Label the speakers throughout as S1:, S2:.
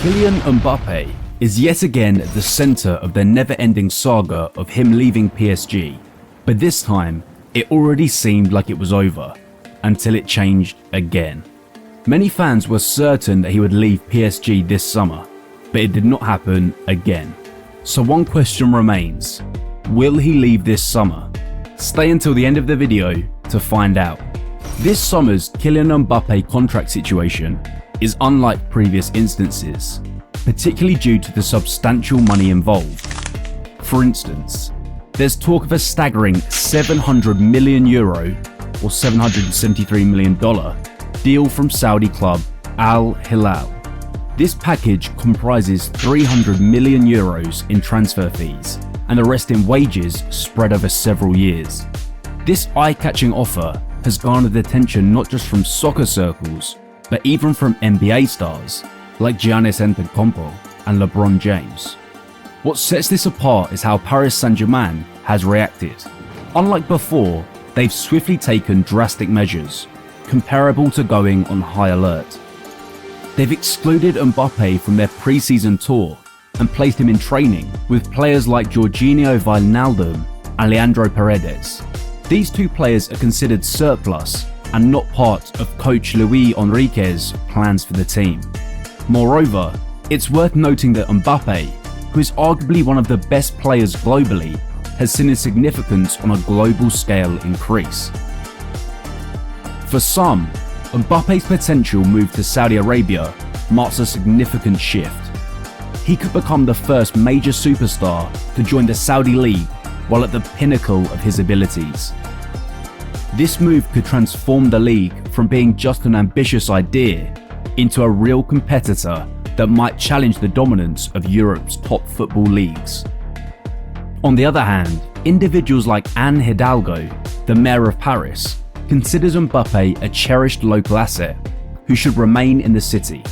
S1: Kylian Mbappé is yet again at the centre of the never-ending saga of him leaving PSG, but this time it already seemed like it was over, until it changed again. Many fans were certain that he would leave PSG this summer, but it did not happen again. So one question remains: will he leave this summer? Stay until the end of the video to find out. This summer's Kylian Mbappé contract situation is unlike previous instances, particularly due to the substantial money involved. For instance, there's talk of a staggering €700 million or $773 million deal from Saudi club Al Hilal. This package comprises €300 million in transfer fees and the rest in wages spread over several years. This eye-catching offer has garnered attention not just from soccer circles, but even from NBA stars like Giannis Antetokounmpo and LeBron James. What sets this apart is how Paris Saint-Germain has reacted. Unlike before, they've swiftly taken drastic measures, comparable to going on high alert. They've excluded Mbappé from their pre-season tour and placed him in training with players like Jorginho Wijnaldum and Leandro Paredes. These two players are considered surplus and not part of coach Luis Enrique's plans for the team. Moreover, it's worth noting that Mbappé, who is arguably one of the best players globally, has seen his significance on a global scale increase. For some, Mbappe's potential move to Saudi Arabia marks a significant shift. He could become the first major superstar to join the Saudi League while at the pinnacle of his abilities. This move could transform the league from being just an ambitious idea into a real competitor that might challenge the dominance of Europe's top football leagues. On the other hand, individuals like Anne Hidalgo, the mayor of Paris, considers Mbappé a cherished local asset who should remain in the city.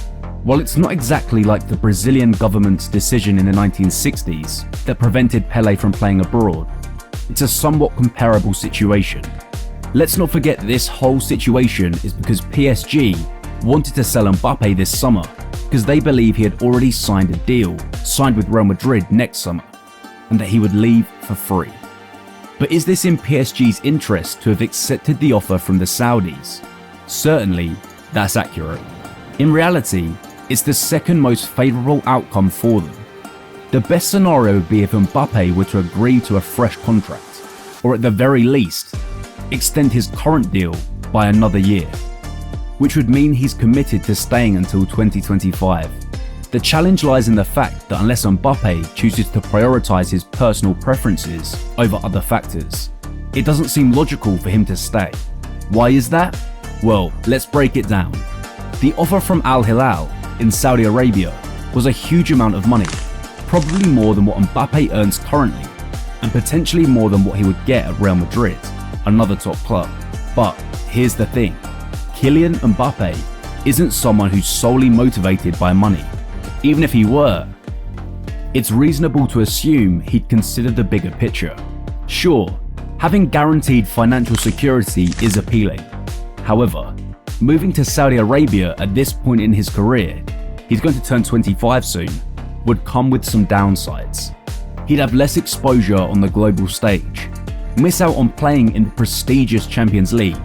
S1: While it's not exactly like the Brazilian government's decision in the 1960s that prevented Pelé from playing abroad, it's a somewhat comparable situation. Let's not forget this whole situation is because PSG wanted to sell Mbappé this summer because they believe he had already signed a deal with Real Madrid next summer and that he would leave for free. But is this in PSG's interest to have accepted the offer from the Saudis? Certainly, that's accurate. In reality, it's the second most favourable outcome for them. The best scenario would be if Mbappé were to agree to a fresh contract, or at the very least, extend his current deal by another year, which would mean he's committed to staying until 2025. The challenge lies in the fact that unless Mbappé chooses to prioritise his personal preferences over other factors, it doesn't seem logical for him to stay. Why is that? Well, let's break it down. The offer from Al Hilal in Saudi Arabia was a huge amount of money, probably more than what Mbappé earns currently, and potentially more than what he would get at Real Madrid, another top club. But here's the thing, Kylian Mbappé isn't someone who's solely motivated by money. Even if he were, it's reasonable to assume he'd consider the bigger picture. Sure, having guaranteed financial security is appealing. However, moving to Saudi Arabia at this point in his career, he's going to turn 25 soon, would come with some downsides. He'd have less exposure on the global stage, miss out on playing in the prestigious Champions League,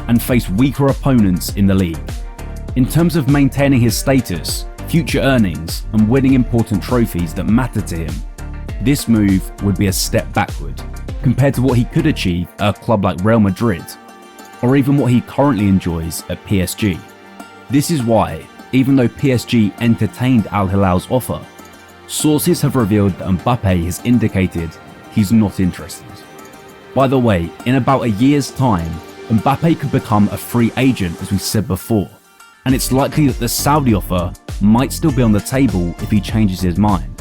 S1: and face weaker opponents in the league. In terms of maintaining his status, future earnings, and winning important trophies that matter to him, this move would be a step backward compared to what he could achieve at a club like Real Madrid, or even what he currently enjoys at PSG. This is why, even though PSG entertained Al Hilal's offer, sources have revealed that Mbappé has indicated he's not interested. By the way, in about a year's time, Mbappé could become a free agent, as we said before, and it's likely that the Saudi offer might still be on the table if he changes his mind.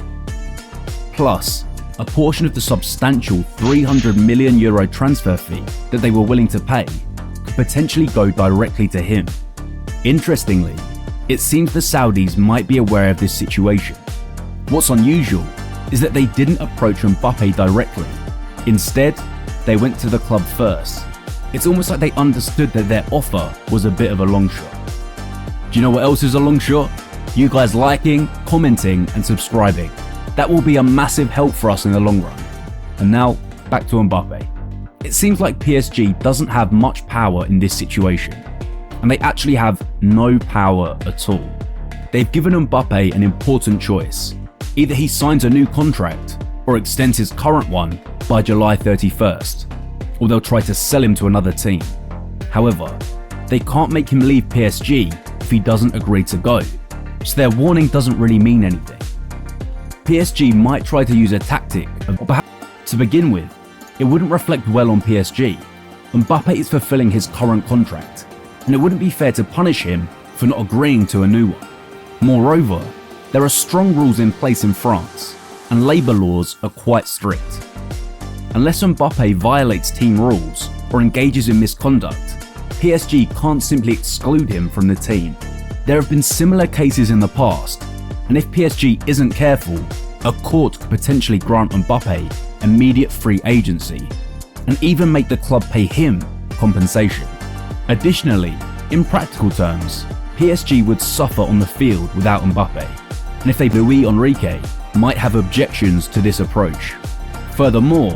S1: Plus, a portion of the substantial €300 million transfer fee that they were willing to pay could potentially go directly to him. Interestingly, it seems the Saudis might be aware of this situation. What's unusual is that they didn't approach Mbappé directly. Instead, they went to the club first. It's almost like they understood that their offer was a bit of a long shot. Do you know what else is a long shot? You guys liking, commenting and subscribing. That will be a massive help for us in the long run. And now, back to Mbappé. It seems like PSG doesn't have much power in this situation, and they actually have no power at all. They've given Mbappé an important choice. Either he signs a new contract or extends his current one by July 31st, or they'll try to sell him to another team. However, they can't make him leave PSG if he doesn't agree to go, so their warning doesn't really mean anything. PSG might try to use a tactic of perhaps to begin with. It wouldn't reflect well on PSG. Mbappé is fulfilling his current contract, and it wouldn't be fair to punish him for not agreeing to a new one. Moreover, there are strong rules in place in France, and labour laws are quite strict. Unless Mbappé violates team rules or engages in misconduct, PSG can't simply exclude him from the team. There have been similar cases in the past, and if PSG isn't careful, a court could potentially grant Mbappé immediate free agency, and even make the club pay him compensation. Additionally, in practical terms, PSG would suffer on the field without Mbappé, and if they Luis Enrique might have objections to this approach. Furthermore,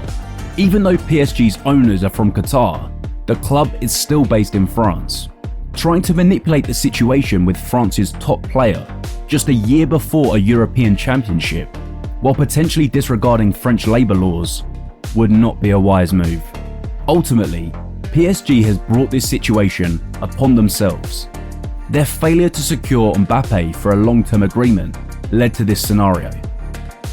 S1: even though PSG's owners are from Qatar, the club is still based in France. Trying to manipulate the situation with France's top player just a year before a European Championship, while potentially disregarding French labour laws, would not be a wise move. Ultimately, PSG has brought this situation upon themselves. Their failure to secure Mbappé for a long-term agreement led to this scenario,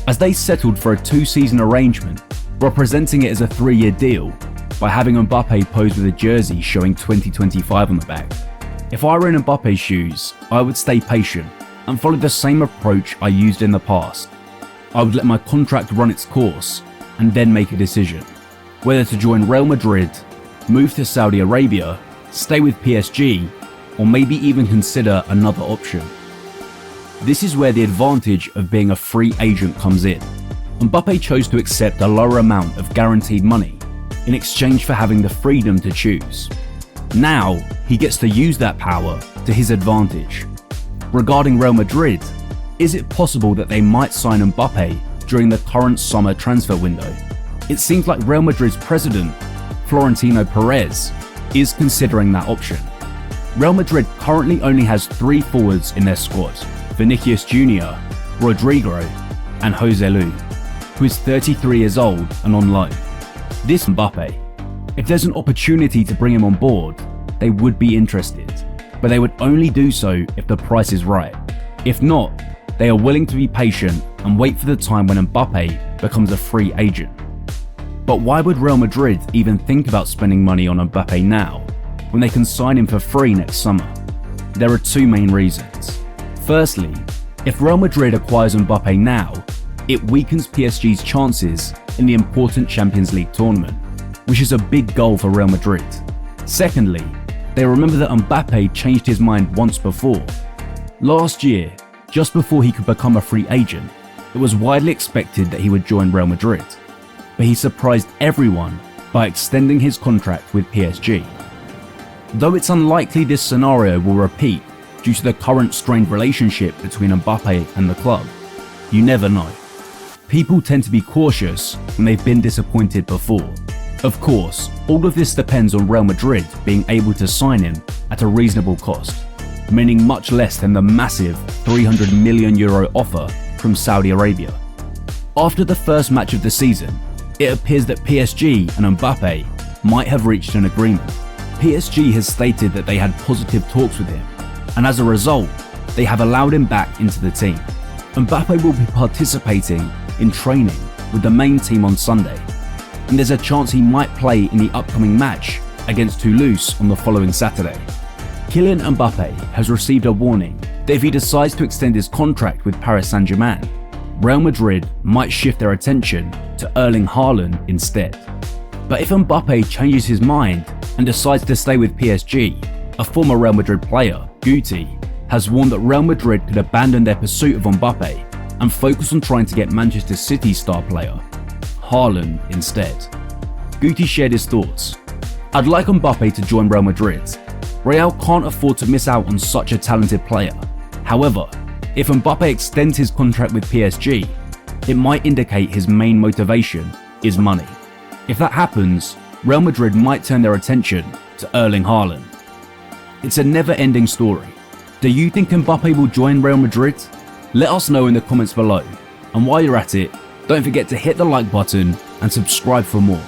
S1: as they settled for a 2-season arrangement, representing it as a 3-year deal by having Mbappé pose with a jersey showing 2025 on the back. If I were in Mbappe's shoes, I would stay patient and follow the same approach I used in the past. I would let my contract run its course and then make a decision, whether to join Real Madrid, move to Saudi Arabia, stay with PSG, or maybe even consider another option. This is where the advantage of being a free agent comes in. Mbappé chose to accept a lower amount of guaranteed money in exchange for having the freedom to choose. Now, he gets to use that power to his advantage. Regarding Real Madrid, is it possible that they might sign Mbappé during the current summer transfer window? It seems like Real Madrid's president, Florentino Perez, is considering that option. Real Madrid currently only has 3 forwards in their squad: Vinicius Jr., Rodrigo, and Joselu, who is 33 years old and on loan. This Mbappé, if there's an opportunity to bring him on board, they would be interested, but they would only do so if the price is right. If not, they are willing to be patient and wait for the time when Mbappé becomes a free agent. But why would Real Madrid even think about spending money on Mbappé now, when they can sign him for free next summer? There are 2 main reasons. Firstly, if Real Madrid acquires Mbappé now, it weakens PSG's chances in the important Champions League tournament, which is a big goal for Real Madrid. Secondly, they remember that Mbappé changed his mind once before. Last year, just before he could become a free agent, it was widely expected that he would join Real Madrid, but he surprised everyone by extending his contract with PSG. Though it's unlikely this scenario will repeat due to the current strained relationship between Mbappé and the club, you never know. People tend to be cautious when they've been disappointed before. Of course, all of this depends on Real Madrid being able to sign him at a reasonable cost, meaning much less than the massive €300 million offer from Saudi Arabia. After the first match of the season, it appears that PSG and Mbappé might have reached an agreement. PSG has stated that they had positive talks with him, and as a result, they have allowed him back into the team. Mbappé will be participating in training with the main team on Sunday, and there's a chance he might play in the upcoming match against Toulouse on the following Saturday. Kylian Mbappé has received a warning that if he decides to extend his contract with Paris Saint-Germain, Real Madrid might shift their attention to Erling Haaland instead. But if Mbappé changes his mind and decides to stay with PSG, a former Real Madrid player, Guti, has warned that Real Madrid could abandon their pursuit of Mbappé and focus on trying to get Manchester City star player Haaland instead. Guti shared his thoughts. "I'd like Mbappé to join Real Madrid. Real can't afford to miss out on such a talented player. However, If Mbappe extends his contract with PSG, it might indicate his main motivation is money. If that happens, Real Madrid might turn their attention to Erling Haaland. It's a never-ending story. Do you think Mbappe will join Real Madrid? Let us know in the comments below. And while you're at it, don't forget to hit the like button and subscribe for more.